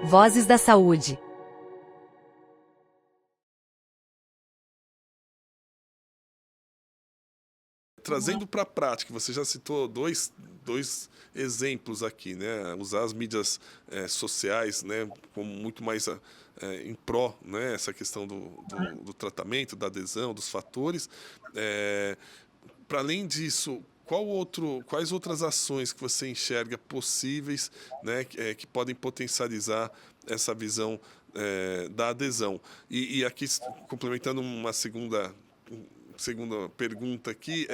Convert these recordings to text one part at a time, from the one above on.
Vozes da Saúde. Trazendo para a prática, você já citou dois exemplos aqui, né? Usar as mídias sociais, né, como muito mais em pró, né, essa questão do tratamento, da adesão, dos fatores. Para além disso, quais outras ações que você enxerga possíveis, né, que podem potencializar essa visão da adesão? E aqui, complementando uma segunda pergunta aqui,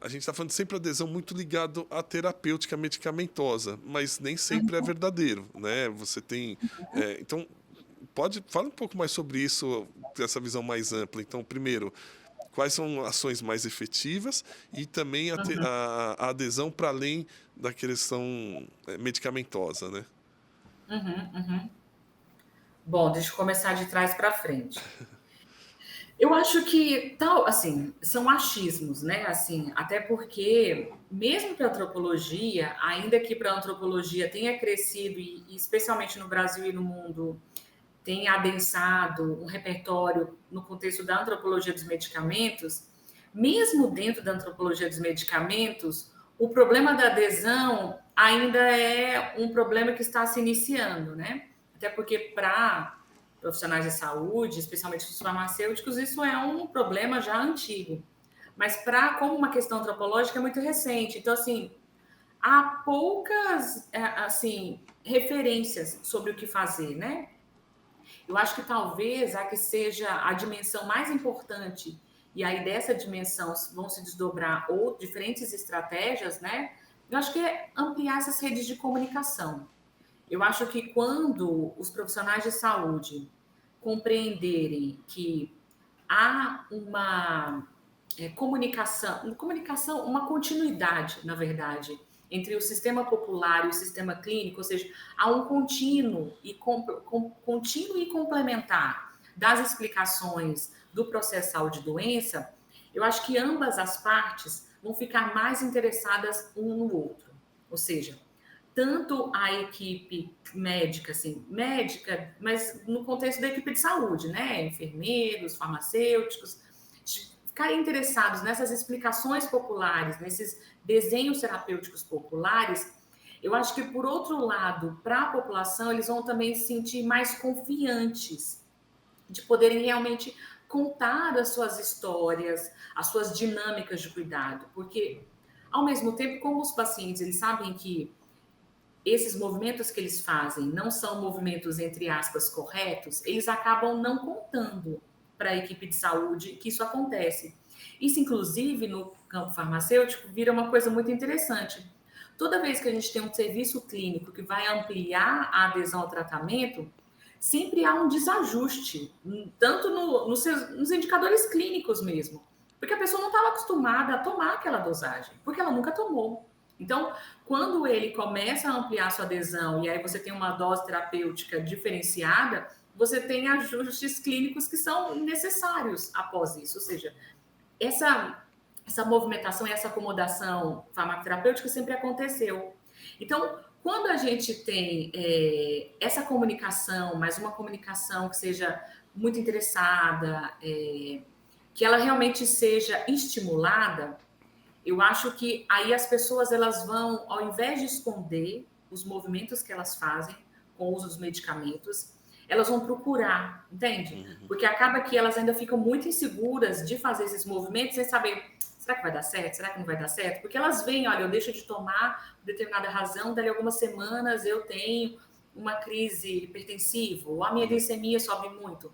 a gente está falando sempre adesão muito ligado à terapêutica medicamentosa, mas nem sempre é verdadeiro, né? Você tem... então, fala um pouco mais sobre isso, essa visão mais ampla. Então, primeiro, quais são ações mais efetivas e também a adesão para além da questão medicamentosa, né? Bom, deixa eu começar de trás para frente. Eu acho que tal, assim, são achismos, né? Assim, até porque mesmo para antropologia, ainda que para antropologia tenha crescido e especialmente no Brasil e no mundo tenha adensado um repertório no contexto da antropologia dos medicamentos, mesmo dentro da antropologia dos medicamentos, o problema da adesão ainda é um problema que está se iniciando, né? Até porque para profissionais de saúde, especialmente os farmacêuticos, isso é um problema já antigo. Mas como uma questão antropológica é muito recente. Então, assim, há poucas assim referências sobre o que fazer, né? Eu acho que talvez a que seja a dimensão mais importante, e aí dessa dimensão vão se desdobrar ou diferentes estratégias, né? Eu acho que é ampliar essas redes de comunicação. Eu acho que quando os profissionais de saúde compreenderem que há uma comunicação, uma continuidade, na verdade, entre o sistema popular e o sistema clínico, ou seja, há um contínuo e complementar das explicações do processo saúde e doença, eu acho que ambas as partes vão ficar mais interessadas um no outro. Ou seja, tanto a equipe médica, assim, médica, mas no contexto da equipe de saúde, né? Enfermeiros, farmacêuticos, ficarem interessados nessas explicações populares, nesses desenhos terapêuticos populares, eu acho que, por outro lado, para a população, eles vão também se sentir mais confiantes de poderem realmente contar as suas histórias, as suas dinâmicas de cuidado, porque, ao mesmo tempo, como os pacientes, eles sabem que esses movimentos que eles fazem não são movimentos, entre aspas, corretos, eles acabam não contando para a equipe de saúde que isso acontece. Isso, inclusive, no campo farmacêutico, vira uma coisa muito interessante. Toda vez que a gente tem um serviço clínico que vai ampliar a adesão ao tratamento, sempre há um desajuste, tanto nos indicadores clínicos mesmo, porque a pessoa não estava acostumada a tomar aquela dosagem, porque ela nunca tomou. Então, quando ele começa a ampliar sua adesão e aí você tem uma dose terapêutica diferenciada, você tem ajustes clínicos que são necessários após isso. Ou seja, essa movimentação e essa acomodação farmacoterapêutica sempre aconteceu. Então, quando a gente tem essa comunicação, mas uma comunicação que seja muito interessada, que ela realmente seja estimulada, eu acho que aí as pessoas elas vão, ao invés de esconder os movimentos que elas fazem com o uso dos medicamentos, elas vão procurar, entende? Porque acaba que elas ainda ficam muito inseguras de fazer esses movimentos sem saber, será que vai dar certo? Será que não vai dar certo? Porque elas veem, olha, eu deixo de tomar por determinada razão, dali algumas semanas eu tenho uma crise hipertensiva, ou a minha glicemia sobe muito.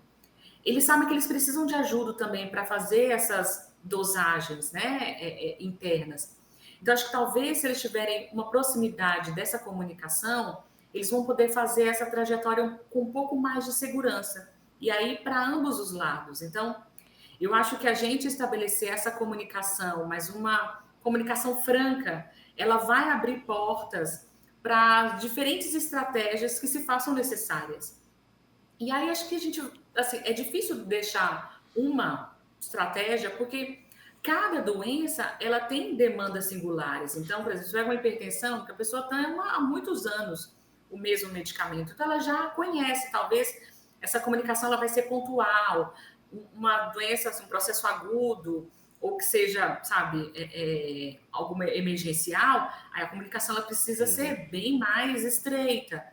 Eles sabem que eles precisam de ajuda também para fazer essas dosagens, né, internas. Então, acho que talvez se eles tiverem uma proximidade dessa comunicação, eles vão poder fazer essa trajetória com um pouco mais de segurança. E aí, para ambos os lados. Então, eu acho que a gente estabelecer essa comunicação, mas uma comunicação franca, ela vai abrir portas para diferentes estratégias que se façam necessárias. E aí acho que a gente, assim, é difícil deixar uma estratégia, porque cada doença, ela tem demandas singulares. Então, por exemplo, se tiver uma hipertensão, que a pessoa toma há muitos anos o mesmo medicamento, então ela já conhece, talvez essa comunicação ela vai ser pontual, uma doença, assim, um processo agudo, ou que seja, sabe, alguma emergencial, aí a comunicação ela precisa ser bem mais estreita.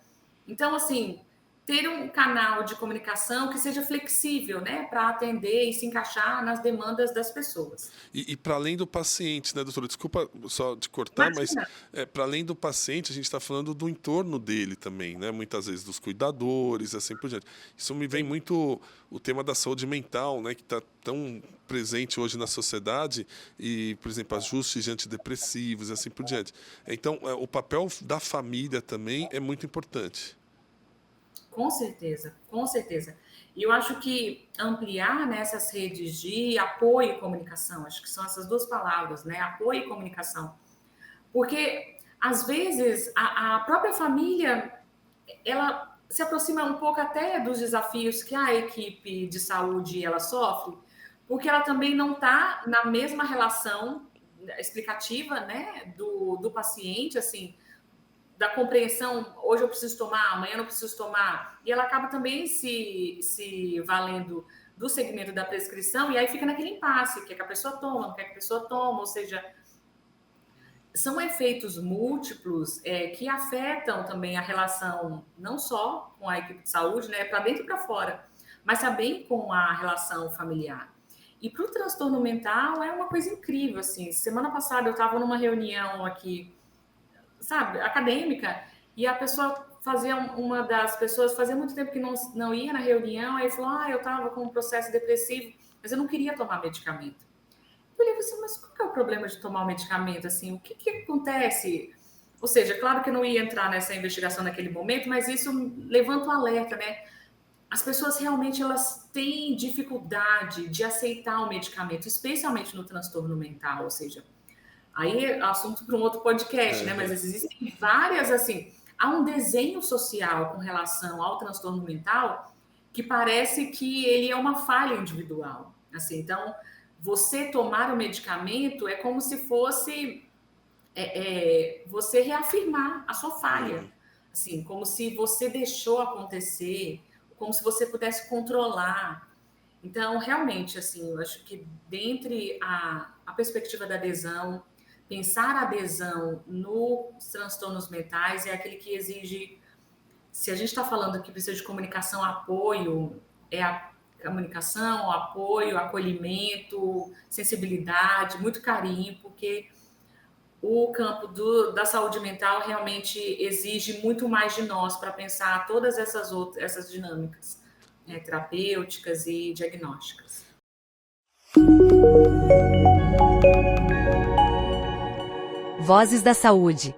Então, assim, ter um canal de comunicação que seja flexível, né, para atender e se encaixar nas demandas das pessoas. E para além do paciente, né, doutora? Desculpa só de cortar, mas Imagina. para além do paciente, a gente está falando do entorno dele também, né? Muitas vezes dos cuidadores, assim por diante. Isso me vem muito o tema da saúde mental, né, que está tão presente hoje na sociedade e, por exemplo, ajustes de antidepressivos, assim por diante. Então, o papel da família também é muito importante. Com certeza, com certeza. E eu acho que ampliar nessas redes de apoio e comunicação, acho que são essas duas palavras, né? Apoio e comunicação. Porque, às vezes, a própria família, ela se aproxima um pouco até dos desafios que a equipe de saúde ela sofre, porque ela também não está na mesma relação explicativa, né, do paciente, assim, da compreensão, hoje eu preciso tomar, amanhã eu não preciso tomar, e ela acaba também se valendo do segmento da prescrição, e aí fica naquele impasse, quer que a pessoa toma, não quer que a pessoa toma, ou seja, são efeitos múltiplos que afetam também a relação, não só com a equipe de saúde, né, para dentro e para fora, mas também com a relação familiar. E para o transtorno mental é uma coisa incrível, assim, semana passada eu estava numa reunião aqui, sabe, acadêmica, e a pessoa fazia, uma das pessoas fazia muito tempo que não ia na reunião, aí falou, eu estava com um processo depressivo, mas eu não queria tomar medicamento. Eu falei assim, mas qual que é o problema de tomar o medicamento, assim, o que acontece? Ou seja, claro que eu não ia entrar nessa investigação naquele momento, mas isso levanta um alerta, né? As pessoas realmente, elas têm dificuldade de aceitar o medicamento, especialmente no transtorno mental, ou seja, aí é assunto para um outro podcast, né? Mas existem várias, assim, há um desenho social com relação ao transtorno mental que parece que ele é uma falha individual. Assim, então, você tomar o medicamento é como se fosse você reafirmar a sua falha. Assim, como se você deixou acontecer, como se você pudesse controlar. Então, realmente, assim, eu acho que dentre a perspectiva da adesão, pensar a adesão nos transtornos mentais é aquele que exige, se a gente está falando que precisa de comunicação, apoio, é a comunicação, apoio, acolhimento, sensibilidade, muito carinho, porque o campo da saúde mental realmente exige muito mais de nós para pensar todas essas dinâmicas, né, terapêuticas e diagnósticas. Vozes da Saúde.